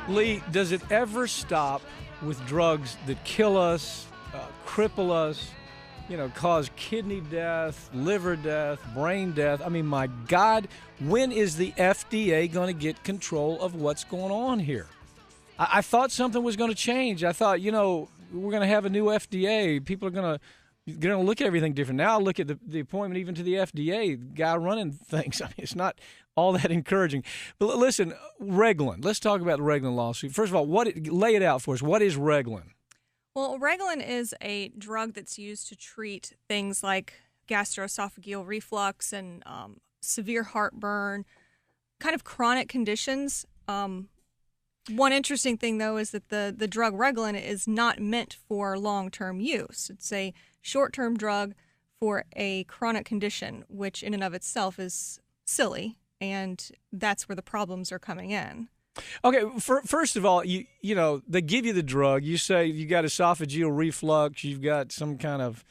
Lee, does it ever stop with drugs that kill us, cripple us, cause kidney death, liver death, brain death? I mean, my God, when is the FDA going to get control of what's going on here? I thought something was going to change. I thought, we're going to have a new FDA. People are going to look at everything different. Now I look at the appointment even to the FDA, the guy running things. I mean, it's not all that encouraging. But listen, Reglan. Let's talk about the Reglan lawsuit. First of all, lay it out for us. What is Reglan? Well, Reglan is a drug that's used to treat things like gastroesophageal reflux and severe heartburn, kind of chronic conditions. One interesting thing, though, is that the drug Reglan is not meant for long-term use. It's a short-term drug for a chronic condition, which in and of itself is silly, and that's where the problems are coming in. Okay, first of all, they give you the drug. You say you got esophageal reflux, you've got some kind of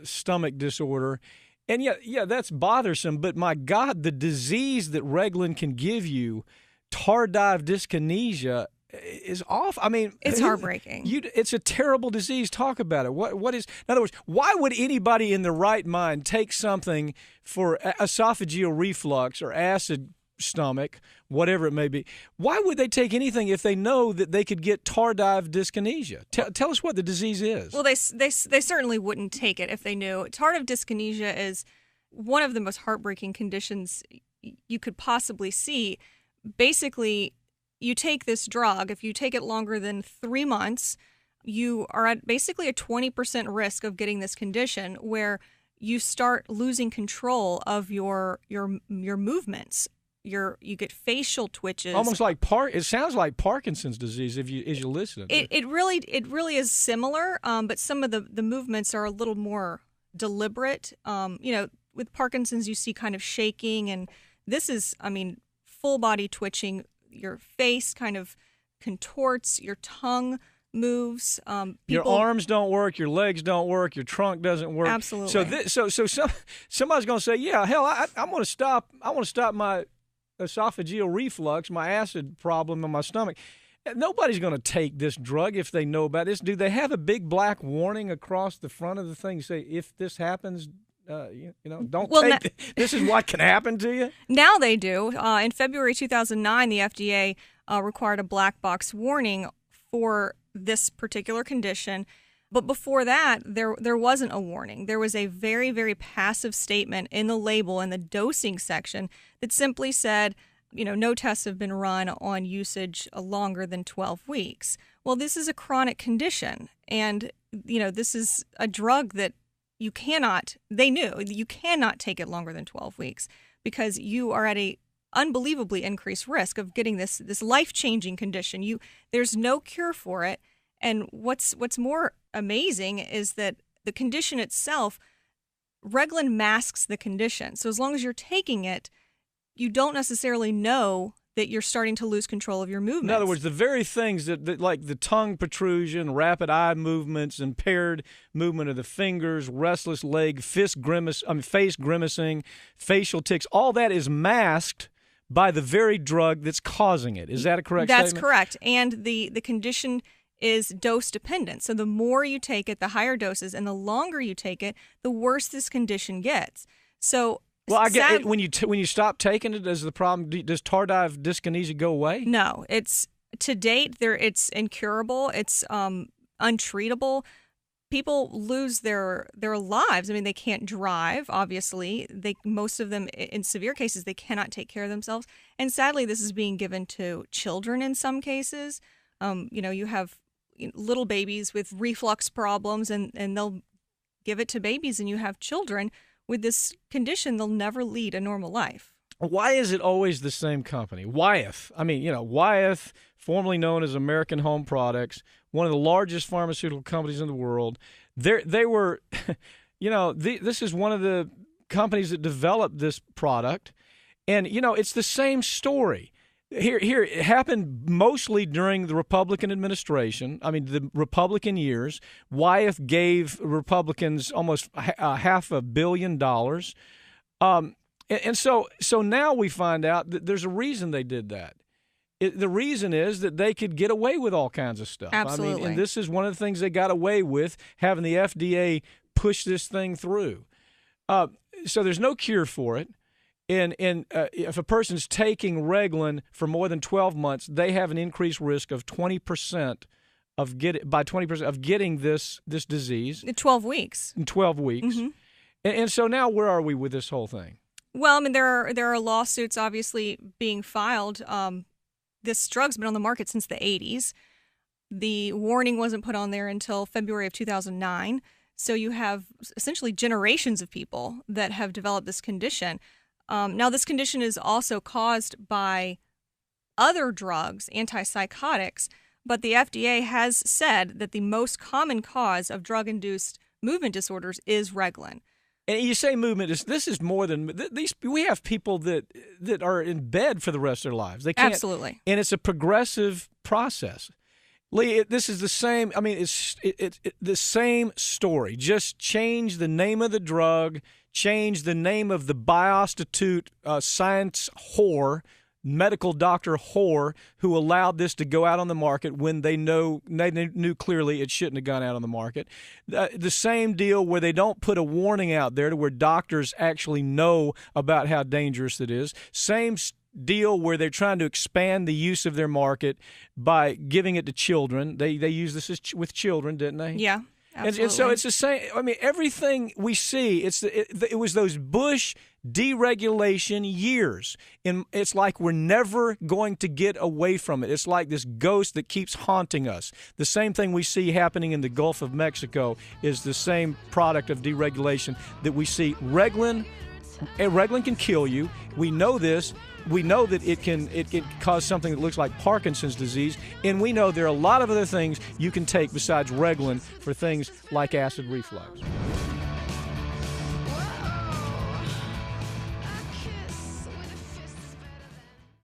stomach disorder, and yeah, that's bothersome. But my God, the disease that Reglan can give you, tardive dyskinesia, is off. I mean, it's heartbreaking. It's a terrible disease. Talk about it. What is? In other words, why would anybody in their right mind take something for esophageal reflux or acid stomach, whatever it may be? Why would they take anything if they know that they could get tardive dyskinesia? Tell us what the disease is. Well, they certainly wouldn't take it if they knew. Tardive dyskinesia is one of the most heartbreaking conditions you could possibly see. Basically, you take this drug. If you take it longer than 3 months, you are at basically a 20% risk of getting this condition where you start losing control of your movements. You get facial twitches, almost like it sounds like Parkinson's disease as you listen. It really is similar, but some of the movements are a little more deliberate. With Parkinson's, you see kind of shaking, and this is, full body twitching. Your face kind of contorts, your tongue moves. Your arms don't work, your legs don't work, your trunk doesn't work. Absolutely. So somebody's going to say, yeah, hell, I'm going to stop. I want to stop my esophageal reflux, my acid problem in my stomach. Nobody's going to take this drug if they know about this. Do they have a big black warning across the front of the thing? Say, if this happens, don't take it. This is what can happen to you? Now they do. In February 2009, the FDA required a black box warning for this particular condition. But before that, there wasn't a warning. There was a very, very passive statement in the label in the dosing section that simply said, no tests have been run on usage longer than 12 weeks. Well, this is a chronic condition, and, this is a drug that you cannot take it longer than 12 weeks because you are at a unbelievably increased risk of getting this life-changing condition. There's no cure for it. And what's more amazing is that the condition itself, Reglan masks the condition. So as long as you're taking it, you don't necessarily know that you're starting to lose control of your movements. In other words, the very things that like the tongue protrusion, rapid eye movements, impaired movement of the fingers, restless leg, face grimacing, facial tics, all that is masked by the very drug that's causing it. Is that a correct statement? That's correct. And the condition is dose dependent. So the more you take it, the higher doses, and the longer you take it, the worse this condition gets. So well, I get it. When you stop taking it, does tardive dyskinesia go away? No, it's to date it's incurable. It's untreatable. People lose their lives. They can't drive. Obviously, most of them in severe cases they cannot take care of themselves. And sadly, this is being given to children in some cases. You have little babies with reflux problems, and they'll give it to babies, and you have children with this condition. They'll never lead a normal life. Why is it always the same company? Wyeth. Wyeth, formerly known as American Home Products, one of the largest pharmaceutical companies in the world. They were, this is one of the companies that developed this product. And, it's the same story. Here, it happened mostly during the Republican administration. The Republican years. Wyeth gave Republicans almost $500 million. And so now we find out that there's a reason they did that. The reason is that they could get away with all kinds of stuff. Absolutely. I mean, and this is one of the things they got away with, having the FDA push this thing through. So there's no cure for it. And if a person's taking Reglan for more than 12 months, they have an increased risk of 20% of getting this disease. In 12 weeks. In 12 weeks. Mm-hmm. And so now where are we with this whole thing? Well, I mean, there are lawsuits obviously being filed. This drug's been on the market since the 80s. The warning wasn't put on there until February of 2009. So you have essentially generations of people that have developed this condition. Now, this condition is also caused by other drugs, antipsychotics, but the FDA has said that the most common cause of drug-induced movement disorders is Reglan. And you say movement this is more than these. We have people that are in bed for the rest of their lives. They can't. Absolutely. And it's a progressive process. Lee, this is the same. I mean, it's the same story. Just change the name of the drug, change the name of the biostitute science whore, medical doctor whore who allowed this to go out on the market when they knew clearly it shouldn't have gone out on the market. The same deal where they don't put a warning out there to where doctors actually know about how dangerous it is. Same deal where they're trying to expand the use of their market by giving it to children. They use this with children, didn't they? Yeah, absolutely. And so it's the same. I mean, everything we see, it was those Bush deregulation years. And it's like we're never going to get away from it. It's like this ghost that keeps haunting us. The same thing we see happening in the Gulf of Mexico is the same product of deregulation that we see. Reglan can kill you. We know this. We know that it can cause something that looks like Parkinson's disease, and we know there are a lot of other things you can take besides Reglan for things like acid reflux.